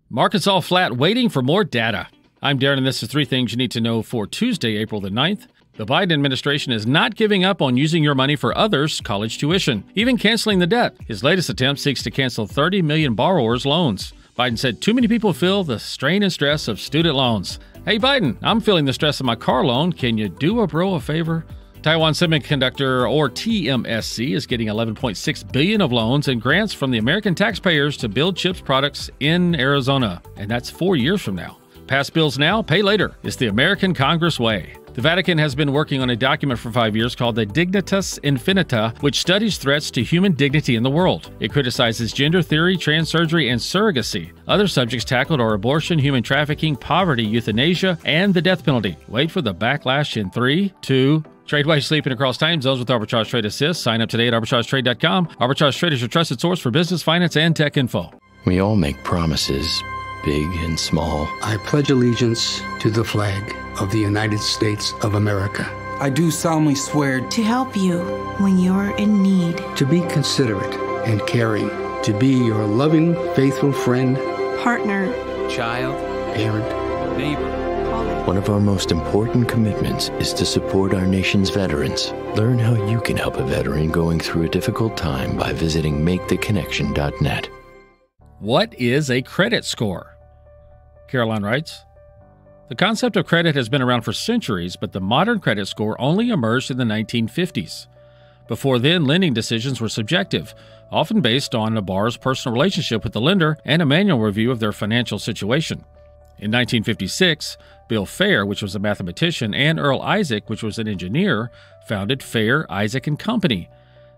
Markets all flat, waiting for more data. I'm Darren, and this is 3 things you need to know for Tuesday, April the 9th. The Biden administration is not giving up on using your money for others' college tuition, even canceling the debt. His latest attempt seeks to cancel 30 million borrowers' loans. Biden said too many people feel the strain and stress of student loans. Hey Biden, I'm feeling the stress of my car loan. Can you do a bro a favor? Taiwan Semiconductor, or TMSC, is getting $11.6 billion of loans and grants from the American taxpayers to build chips products in Arizona. And that's 4 years from now. Pass bills now, pay later. It's the American Congress way. The Vatican has been working on a document for 5 years called the Dignitas Infinita, which studies threats to human dignity in the world. It criticizes gender theory, trans surgery, and surrogacy. Other subjects tackled are abortion, human trafficking, poverty, euthanasia, and the death penalty. Wait for the backlash in 3, 2, Trade while you're sleeping across time zones with Arbitrage Trade Assist. Sign up today at arbitragetrade.com. Arbitrage Trade is your trusted source for business, finance, and tech info. We all make promises, big and small. I pledge allegiance to the flag of the United States of America. I do solemnly swear to help you when you're in need, to be considerate and caring, to be your loving, faithful friend, partner, child, parent, neighbor. One of our most important commitments is to support our nation's veterans. Learn how you can help a veteran going through a difficult time by visiting maketheconnection.net. What is a credit score? Caroline writes, the concept of credit has been around for centuries, but the modern credit score only emerged in the 1950s. Before then, lending decisions were subjective, often based on a borrower's personal relationship with the lender and a manual review of their financial situation. In 1956, Bill Fair, which was a mathematician, and Earl Isaac, which was an engineer, founded Fair, Isaac & Company,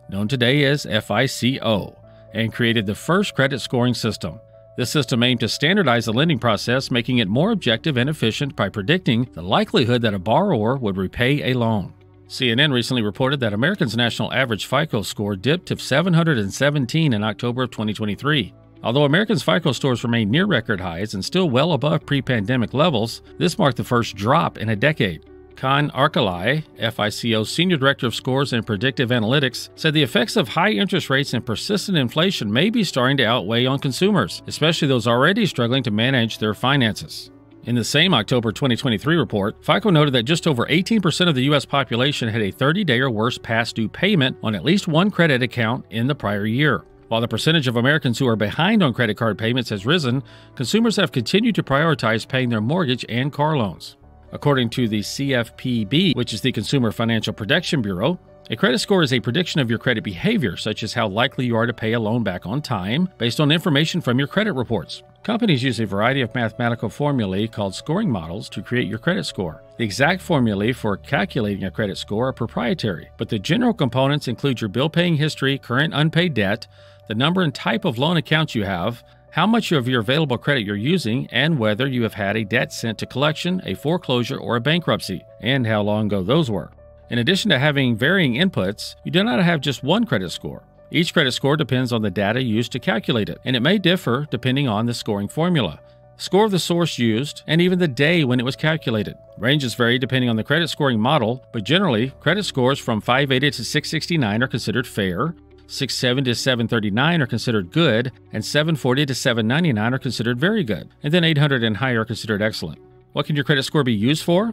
known today as FICO, and created the first credit scoring system. This system aimed to standardize the lending process, making it more objective and efficient by predicting the likelihood that a borrower would repay a loan. CNN recently reported that Americans' national average FICO score dipped to 717 in October of 2023. Although Americans' FICO scores remain near record highs and still well above pre-pandemic levels, this marked the first drop in a decade. Khan Arkalai, FICO's Senior Director of Scores and Predictive Analytics, said the effects of high interest rates and persistent inflation may be starting to outweigh on consumers, especially those already struggling to manage their finances. In the same October 2023 report, FICO noted that just over 18% of the U.S. population had a 30-day or worse past due payment on at least one credit account in the prior year. While the percentage of Americans who are behind on credit card payments has risen, consumers have continued to prioritize paying their mortgage and car loans. According to the CFPB, which is the Consumer Financial Protection Bureau, a credit score is a prediction of your credit behavior, such as how likely you are to pay a loan back on time, based on information from your credit reports. Companies use a variety of mathematical formulae called scoring models to create your credit score. The exact formulae for calculating a credit score are proprietary, but the general components include your bill-paying history, current unpaid debt, the number and type of loan accounts you have, how much of your available credit you're using, and whether you have had a debt sent to collection, a foreclosure, or a bankruptcy, and how long ago those were. In addition to having varying inputs, you do not have just one credit score. Each credit score depends on the data used to calculate it, and it may differ depending on the scoring formula, score of the source used, and even the day when it was calculated. Ranges vary depending on the credit scoring model, but generally, credit scores from 580 to 669 are considered fair, 670 to 739 are considered good, and 740 to 799 are considered very good, and then 800 and higher are considered excellent. What can your credit score be used for?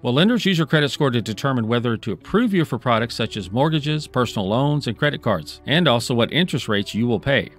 Well, lenders use your credit score to determine whether to approve you for products such as mortgages, personal loans, and credit cards, and also what interest rates you will pay.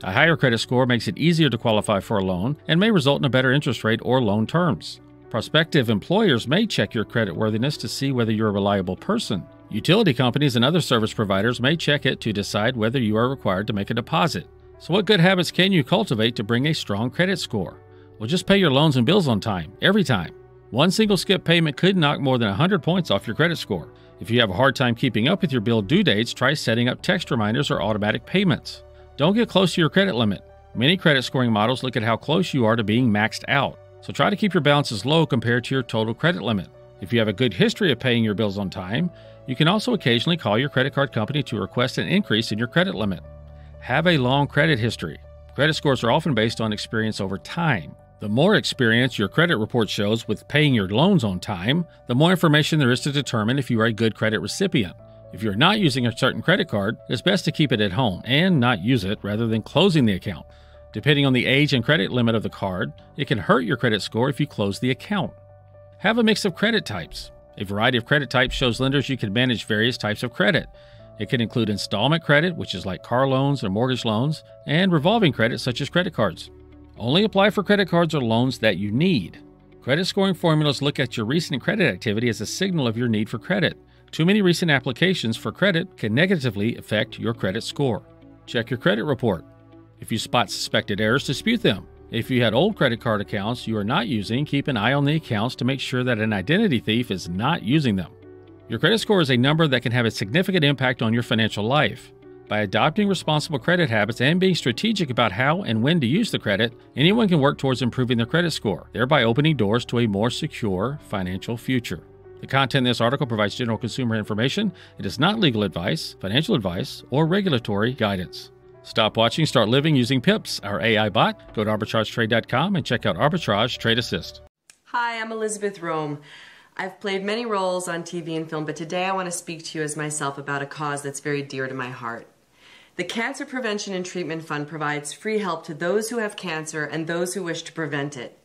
A higher credit score makes it easier to qualify for a loan and may result in a better interest rate or loan terms. Prospective employers may check your creditworthiness to see whether you're a reliable person. Utility companies and other service providers may check it to decide whether you are required to make a deposit. So what good habits can you cultivate to bring a strong credit score? Well, just pay your loans and bills on time, every time. One single skip payment could knock more than 100 points off your credit score. If you have a hard time keeping up with your bill due dates, try setting up text reminders or automatic payments. Don't get close to your credit limit. Many credit scoring models look at how close you are to being maxed out, so try to keep your balances low compared to your total credit limit. If you have a good history of paying your bills on time, you can also occasionally call your credit card company to request an increase in your credit limit. Have a long credit history. Credit scores are often based on experience over time. The more experience your credit report shows with paying your loans on time, the more information there is to determine if you are a good credit recipient. If you're not using a certain credit card, it's best to keep it at home and not use it rather than closing the account. Depending on the age and credit limit of the card, it can hurt your credit score if you close the account. Have a mix of credit types. A variety of credit types shows lenders you can manage various types of credit. It can include installment credit, which is like car loans or mortgage loans, and revolving credit, such as credit cards. Only apply for credit cards or loans that you need. Credit scoring formulas look at your recent credit activity as a signal of your need for credit. Too many recent applications for credit can negatively affect your credit score. Check your credit report. If you spot suspected errors, dispute them. If you had old credit card accounts you are not using, keep an eye on the accounts to make sure that an identity thief is not using them. Your credit score is a number that can have a significant impact on your financial life. By adopting responsible credit habits and being strategic about how and when to use the credit, anyone can work towards improving their credit score, thereby opening doors to a more secure financial future. The content in this article provides general consumer information. It is not legal advice, financial advice, or regulatory guidance. Stop watching, start living using PIPS, our AI bot. Go to arbitragetrade.com and check out Arbitrage Trade Assist. Hi, I'm Elizabeth Rome. I've played many roles on TV and film, but today I want to speak to you as myself about a cause that's very dear to my heart. The Cancer Prevention and Treatment Fund provides free help to those who have cancer and those who wish to prevent it.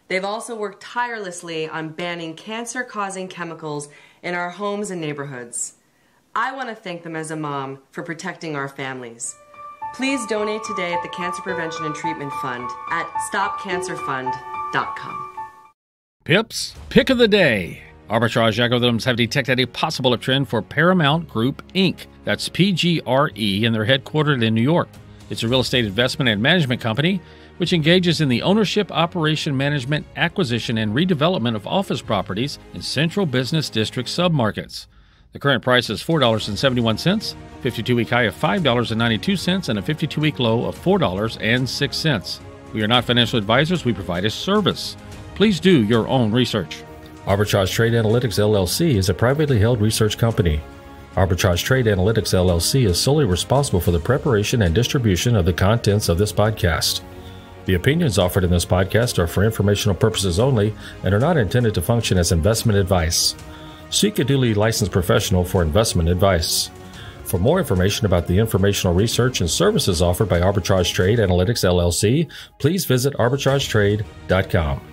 They've also worked tirelessly on banning cancer-causing chemicals in our homes and neighborhoods. I want to thank them as a mom for protecting our families. Please donate today at the Cancer Prevention and Treatment Fund at stopcancerfund.com. PIPS Pick of the Day. Arbitrage algorithms have detected a possible trend for Paramount Group, Inc. That's PGRE, and they're headquartered in New York. It's a real estate investment and management company which engages in the ownership, operation, management, acquisition, and redevelopment of office properties in central business district submarkets. The current price is $4.71, 52-week high of $5.92, and a 52-week low of $4.06. We are not financial advisors. We provide a service. Please do your own research. Arbitrage Trade Analytics LLC is a privately held research company. Arbitrage Trade Analytics LLC is solely responsible for the preparation and distribution of the contents of this podcast. The opinions offered in this podcast are for informational purposes only and are not intended to function as investment advice. Seek a duly licensed professional for investment advice. For more information about the informational research and services offered by Arbitrage Trade Analytics LLC, please visit arbitragetrade.com.